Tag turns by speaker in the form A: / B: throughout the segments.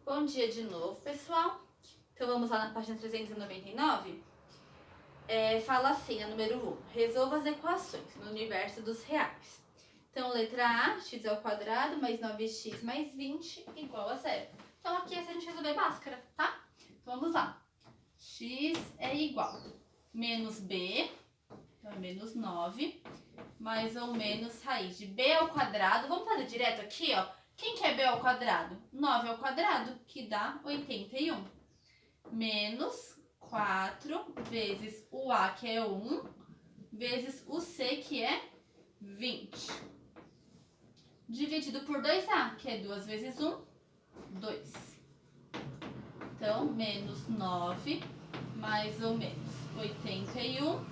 A: Bom dia de novo, pessoal. Então vamos lá na página 399. Fala assim, a número 1. Resolva as equações no universo dos reais. Então, letra A, x ao quadrado mais 9x mais 20 igual a zero. Então, aqui é se a gente resolver Bhaskara, tá? Então, vamos lá. X é igual menos b, então é menos 9, mais ou menos raiz de b ao quadrado. Vamos fazer direto aqui, ó. Quem que é b ao quadrado? 9 ao quadrado, que dá 81. Menos 4 vezes o a, que é 1, vezes o c, que é 20. Dividido por 2a, que é 2 vezes 1, 2. Então, menos 9, mais ou menos 81,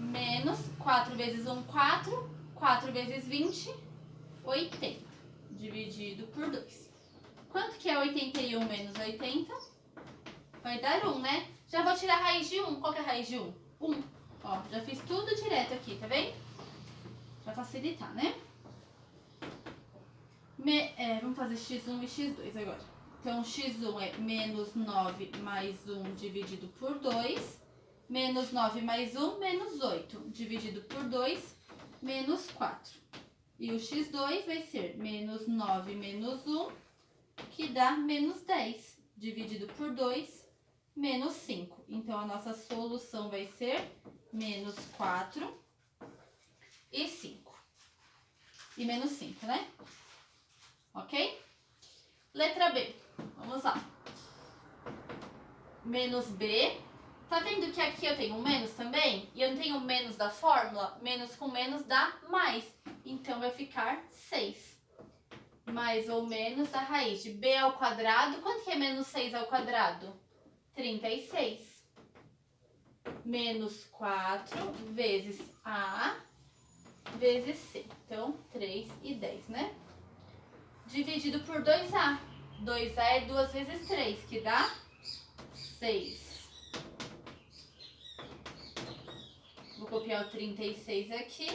A: menos 4 vezes 1, 4. 4 vezes 20, 80. Dividido por 2. Quanto que é 81 menos 80? Vai dar 1, né? Já vou tirar a raiz de 1. Qual que é a raiz de 1? 1. Ó, já fiz tudo direto aqui, tá vendo? Pra facilitar, né? Vamos fazer x1 e x2 agora. Então, x1 é menos 9 mais 1 dividido por 2. Menos 9 mais 1, menos 8. Dividido por 2, menos 4. E o x2 vai ser menos 9 menos 1, que dá menos 10. Dividido por 2, menos 5. Então, a nossa solução vai ser menos 4 e 5. E menos 5, né? Ok? Letra B. Vamos lá. Menos b. Tá vendo que aqui eu tenho um menos também? E eu não tenho menos da fórmula? Menos com menos dá mais. Então, vai ficar 6. Mais ou menos a raiz de b ao quadrado. Quanto que é menos 6 ao quadrado? 36. Menos 4 vezes a vezes c. Então, 3 e 10, né? Dividido por 2a. 2a é 2 vezes 3, que dá 6. Vou copiar o 36 aqui.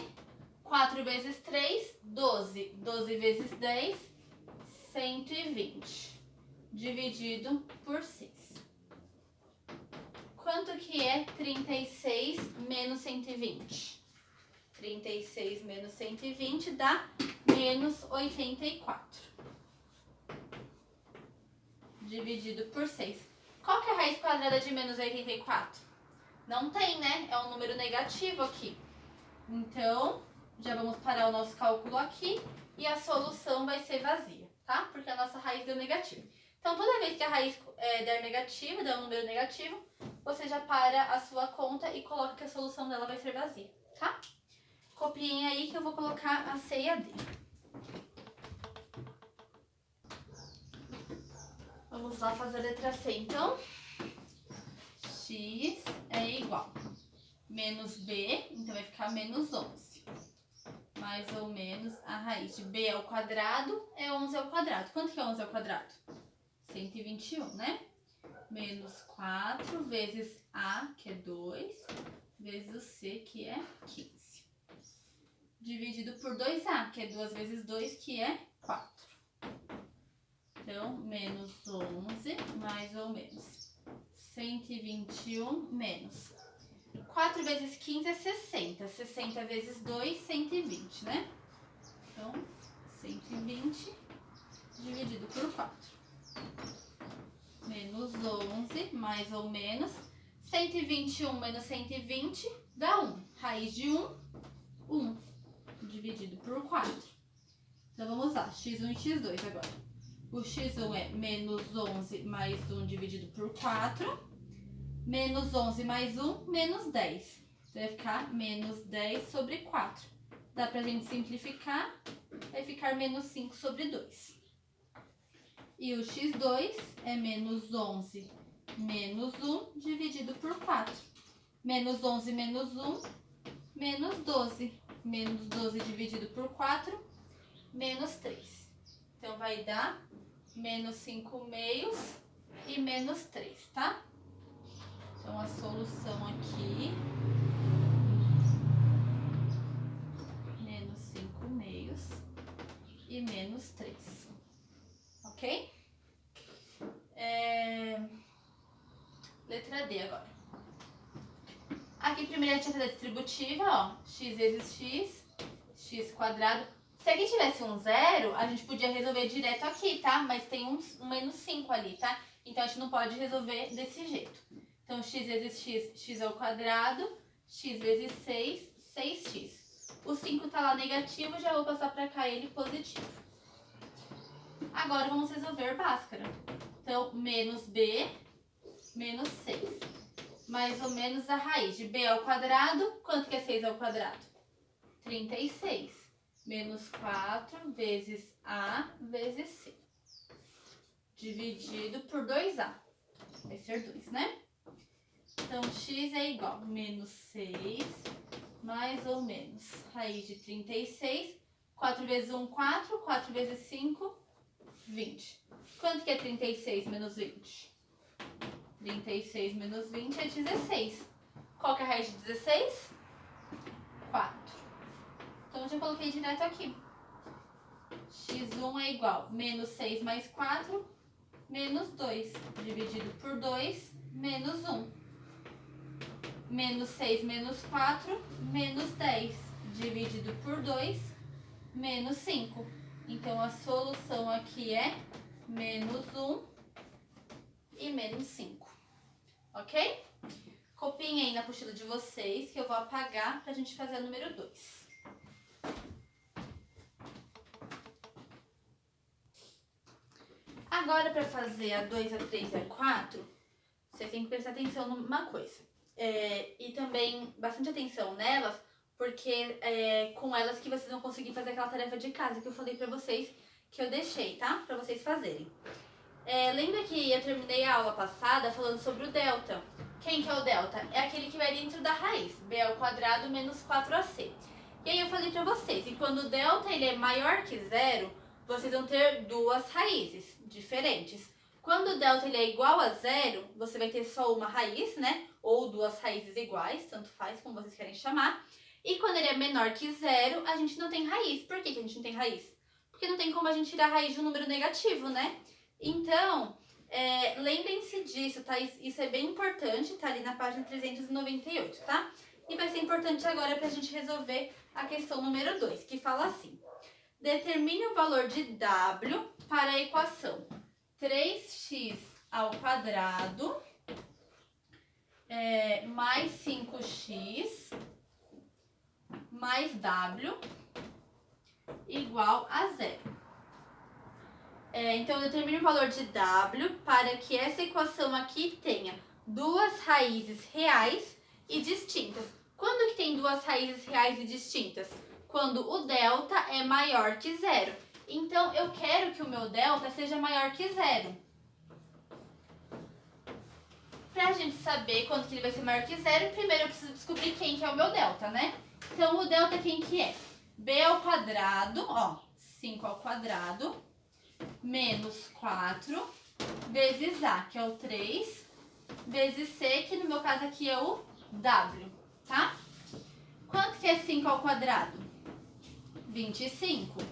A: 4 vezes 3, 12. 12 vezes 10, 120. Dividido por 6. Quanto que é 36 menos 120? 36 menos 120 dá menos 84. Dividido por 6. Qual que é a raiz quadrada de menos 84? Não tem, né? É um número negativo aqui. Então, já vamos parar o nosso cálculo aqui e a solução vai ser vazia, tá? Porque a nossa raiz deu negativo. Então, toda vez que a raiz der negativa, der um número negativo, você já para a sua conta e coloca que a solução dela vai ser vazia, tá? Copiem aí que eu vou colocar a C e a D. Vamos lá fazer a letra C, então. X é igual menos b, então vai ficar menos 11. Mais ou menos a raiz de b ao quadrado é 11 ao quadrado. Quanto que é 11 ao quadrado? 121, né? Menos 4 vezes a, que é 2, vezes o c, que é 15. Dividido por 2a, que é 2 vezes 2, que é 4. Então, menos 11, mais ou menos 121 menos 4 vezes 15 é 60. 60 vezes 2, 120, né? Então, 120 dividido por 4. Menos 11, mais ou menos 121 menos 120 dá 1. Raiz de 1, 1. Dividido por 4. Então, vamos lá. x1 e x2 agora. O x1 é menos 11 mais 1 dividido por 4. Menos 11 mais 1, menos 10. Então, vai ficar menos 10 sobre 4. Dá pra gente simplificar. Vai ficar menos 5 sobre 2. E o x2 é menos 11 menos 1 dividido por 4. Menos 11 menos 1, menos 12. Menos 12 dividido por 4, menos 3. Então, vai dar menos 5 meios e menos 3, tá? Então, a solução aqui, menos 5 meios e menos 3, ok? Letra D agora. Aqui primeiro a gente vai fazer a distributiva, ó. X vezes x, x quadrado. Se aqui tivesse um zero, a gente podia resolver direto aqui, tá? Mas tem um menos 5 ali, tá? Então a gente não pode resolver desse jeito. Então x vezes x, x ao quadrado, x vezes 6, 6x. O 5 tá lá negativo, já vou passar pra cá ele positivo. Agora vamos resolver Bhaskara. Então, menos b, menos 6. Mais ou menos a raiz de b ao quadrado. Quanto que é 6 ao quadrado? 36. Menos 4 vezes a vezes c. Dividido por 2a. Vai ser 2, né? Então, x é igual a menos 6, mais ou menos raiz de 36. 4 vezes 1, 4. 4 vezes 5, 20. Quanto que é 36 menos 20? 36 menos 20 é 16. Qual que é a raiz de 16? 4. Então, eu já coloquei direto aqui. x1 é igual a menos 6 mais 4, menos 2. Dividido por 2, menos 1. Menos 6 menos 4, menos 10. Dividido por 2, menos 5. Então, a solução aqui é menos 1 e menos 5. Ok? Copiem aí na apostila de vocês, que eu vou apagar pra gente fazer a número 2. Agora, para fazer a 2, a 3 e a 4, vocês têm que prestar atenção numa coisa. E também bastante atenção nelas, porque é com elas que vocês vão conseguir fazer aquela tarefa de casa que eu falei pra vocês, que eu deixei, tá? Pra vocês fazerem. Lembra que eu terminei a aula passada falando sobre o delta? Quem que é o delta? É aquele que vai dentro da raiz, b ao quadrado menos 4ac. E aí eu falei pra vocês que quando o delta ele é maior que zero, vocês vão ter duas raízes diferentes. Quando o delta ele é igual a zero, você vai ter só uma raiz, né? Ou duas raízes iguais, tanto faz como vocês querem chamar. E quando ele é menor que zero, a gente não tem raiz. Por que a gente não tem raiz? Porque não tem como a gente tirar a raiz de um número negativo, né? Então, lembrem-se disso, tá? Isso é bem importante, tá ali na página 398, tá? E vai ser importante agora pra gente resolver a questão número 2, que fala assim. Determine o valor de w para a equação 3x ao quadrado mais 5x mais w igual a zero. Então, determine o valor de w para que essa equação aqui tenha duas raízes reais e distintas. Quando que tem duas raízes reais e distintas? Quando o delta é maior que zero. Então, eu quero que o meu delta seja maior que zero. Pra gente saber quanto que ele vai ser maior que zero, primeiro eu preciso descobrir quem que é o meu delta, né? Então, o delta quem que é? b ao quadrado, ó, 5 ao quadrado, menos 4, vezes a, que é o 3, vezes c, que no meu caso aqui é o w, tá? Quanto que é 5 ao quadrado? 25.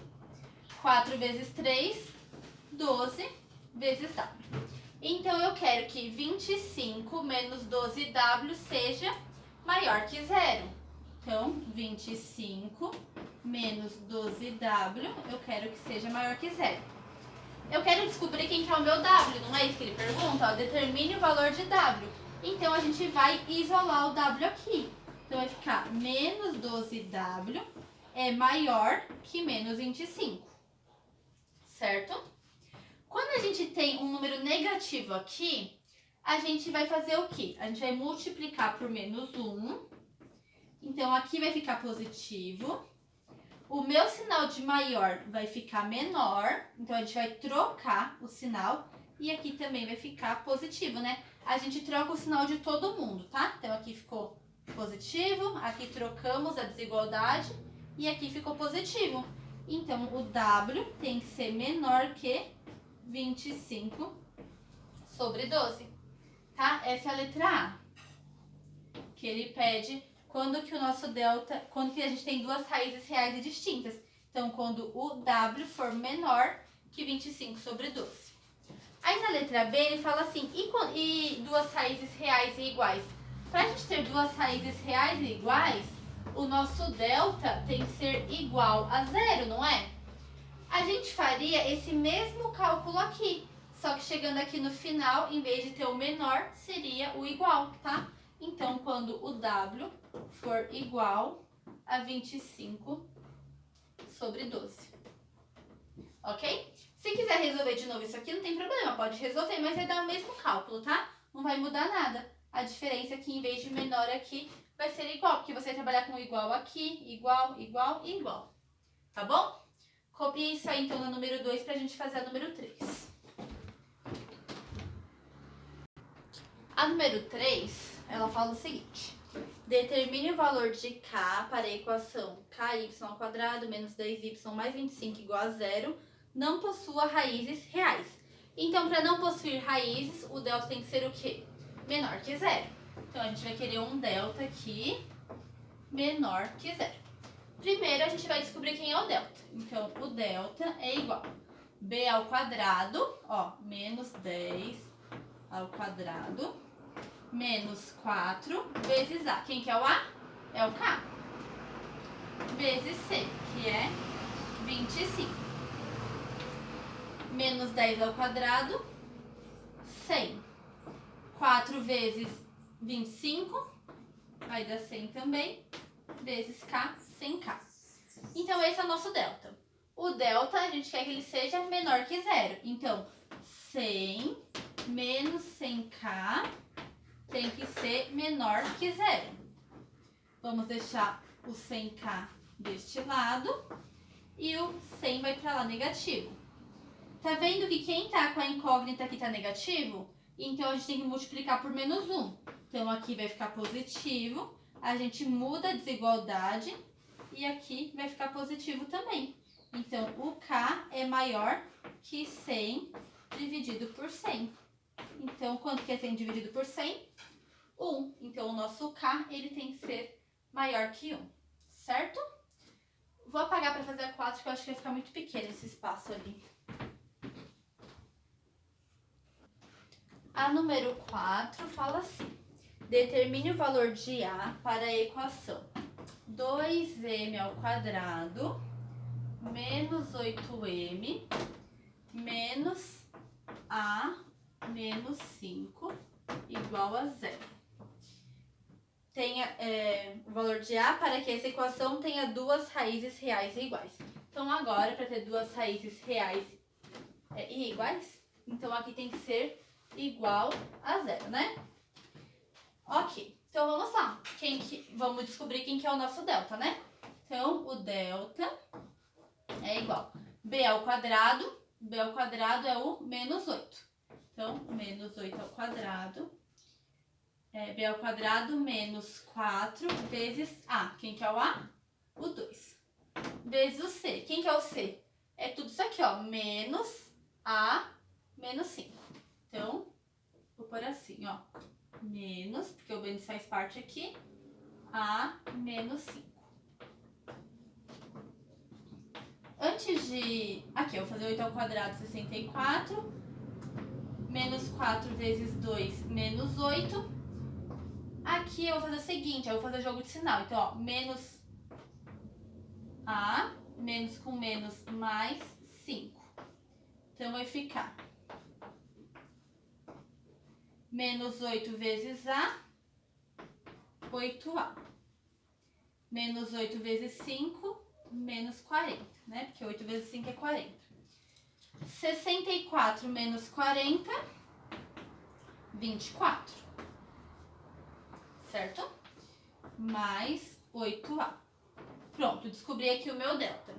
A: 4 vezes 3, 12, vezes w. Então, eu quero que 25 menos 12w seja maior que zero. Então, 25 menos 12w, eu quero que seja maior que zero. Eu quero descobrir quem que é o meu w, não é isso que ele pergunta? Ó, determine o valor de w. Então, a gente vai isolar o w aqui. Então, vai ficar menos 12w é maior que menos 25, certo? Quando a gente tem um número negativo aqui, a gente vai fazer o quê? A gente vai multiplicar por menos 1. Então, aqui vai ficar positivo. O meu sinal de maior vai ficar menor. Então, a gente vai trocar o sinal. E aqui também vai ficar positivo, né? A gente troca o sinal de todo mundo, tá? Então, aqui ficou positivo. Aqui trocamos a desigualdade. E aqui ficou positivo. Então, o w tem que ser menor que 25 sobre 12, tá? Essa é a letra A, que ele pede quando que o nosso delta, quando que a gente tem duas raízes reais e distintas. Então, quando o w for menor que 25 sobre 12. Aí na letra B, ele fala assim, e duas raízes reais e iguais? Para a gente ter duas raízes reais e iguais, o nosso delta tem que ser igual a zero, não é? A gente faria esse mesmo cálculo aqui, só que chegando aqui no final, em vez de ter o menor, seria o igual, tá? Então, quando o W for igual a 25 sobre 12. Ok? Se quiser resolver de novo isso aqui, não tem problema, pode resolver, mas vai dar o mesmo cálculo, tá? Não vai mudar nada. A diferença é que em vez de menor aqui, vai ser igual, porque você vai trabalhar com igual aqui, igual, igual e igual. Tá bom? Copie isso aí então no número 2 pra gente fazer a número 3. A número 3, ela fala o seguinte: determine o valor de k para a equação ky² menos 10y mais 25 igual a zero, não possua raízes reais. Então, para não possuir raízes, o delta tem que ser o quê? Menor que zero. Então, a gente vai querer um delta aqui menor que zero. Primeiro, a gente vai descobrir quem é o delta. Então, o delta é igual a b ao quadrado, ó, menos 10 ao quadrado, menos 4 vezes a. Quem que é o a? É o k. Vezes c, que é 25. Menos 10 ao quadrado, 100. 4 vezes 25, vai dar 100 também, vezes k, 100k. Então, esse é o nosso delta. O delta, a gente quer que ele seja menor que zero. Então, 100 menos 100k tem que ser menor que zero. Vamos deixar o 100k deste lado e o 100 vai para lá negativo. Tá vendo que quem tá com a incógnita aqui tá negativo? Então, a gente tem que multiplicar por menos 1. Então, aqui vai ficar positivo. A gente muda a desigualdade e aqui vai ficar positivo também. Então, o k é maior que 100 dividido por 100. Então, quanto que é 100 dividido por 100? 1. Então, o nosso k ele tem que ser maior que 1, certo? Vou apagar para fazer a 4, porque eu acho que vai ficar muito pequeno esse espaço ali. A número 4 fala assim: determine o valor de a para a equação 2m ao quadrado menos 8m menos a menos 5 igual a zero. Tenha o valor de a para que essa equação tenha duas raízes reais e iguais. Então, agora, para ter duas raízes reais e iguais, então aqui tem que ser igual a zero, né? Ok, então vamos lá. Vamos descobrir quem que é o nosso delta, né? Então, o delta é igual a b ao quadrado. B ao quadrado é o menos 8. Então, menos 8 ao quadrado. B ao quadrado menos 4 vezes a. Quem que é o a? O 2. Vezes o c. Quem que é o c? É tudo isso aqui, ó. Menos a menos 5. Então, vou pôr assim, ó. Menos, porque o menos faz parte aqui, a menos 5. Antes de... Aqui, eu vou fazer 8 ao quadrado, 64. Menos 4 vezes 2, menos 8. Aqui eu vou fazer o seguinte, eu vou fazer jogo de sinal. Então, ó, menos a, menos com menos, mais 5. Então, vai ficar menos 8 vezes a, 8a. Menos 8 vezes 5, menos 40, né? Porque 8 vezes 5 é 40. 64 menos 40, 24. Certo? Mais 8a. Pronto, descobri aqui o meu delta.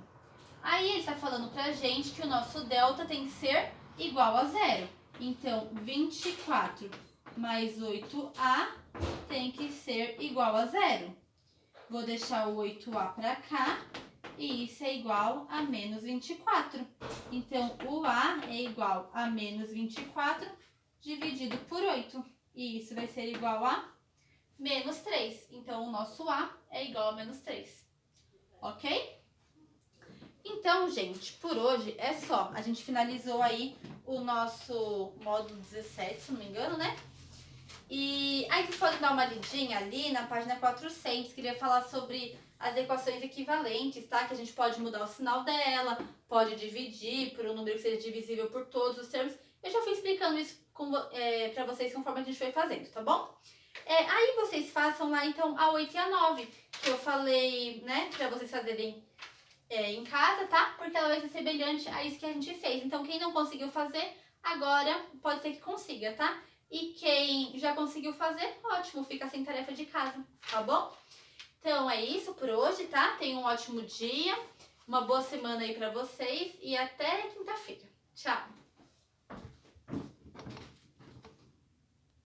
A: Aí ele tá falando pra gente que o nosso delta tem que ser igual a zero. Então, 24 mais 8a tem que ser igual a zero. Vou deixar o 8a pra cá e isso é igual a menos 24. Então, o a é igual a menos 24 dividido por 8. E isso vai ser igual a menos 3. Então, o nosso a é igual a menos 3. Ok? Então, gente, por hoje é só. A gente finalizou aí o nosso módulo 17, se não me engano, né? E aí vocês podem dar uma lidinha ali na página 400, queria falar sobre as equações equivalentes, tá? Que a gente pode mudar o sinal dela, pode dividir por um número que seja divisível por todos os termos. Eu já fui explicando isso pra vocês conforme a gente foi fazendo, tá bom? Aí vocês façam lá, então, a 8 e a 9, que eu falei, né, pra vocês fazerem em casa, tá? Porque ela vai ser semelhante a isso que a gente fez. Então, quem não conseguiu fazer, agora pode ser que consiga, tá? E quem já conseguiu fazer, ótimo, fica sem tarefa de casa, tá bom? Então, é isso por hoje, tá? Tenham um ótimo dia, uma boa semana aí pra vocês e até quinta-feira. Tchau!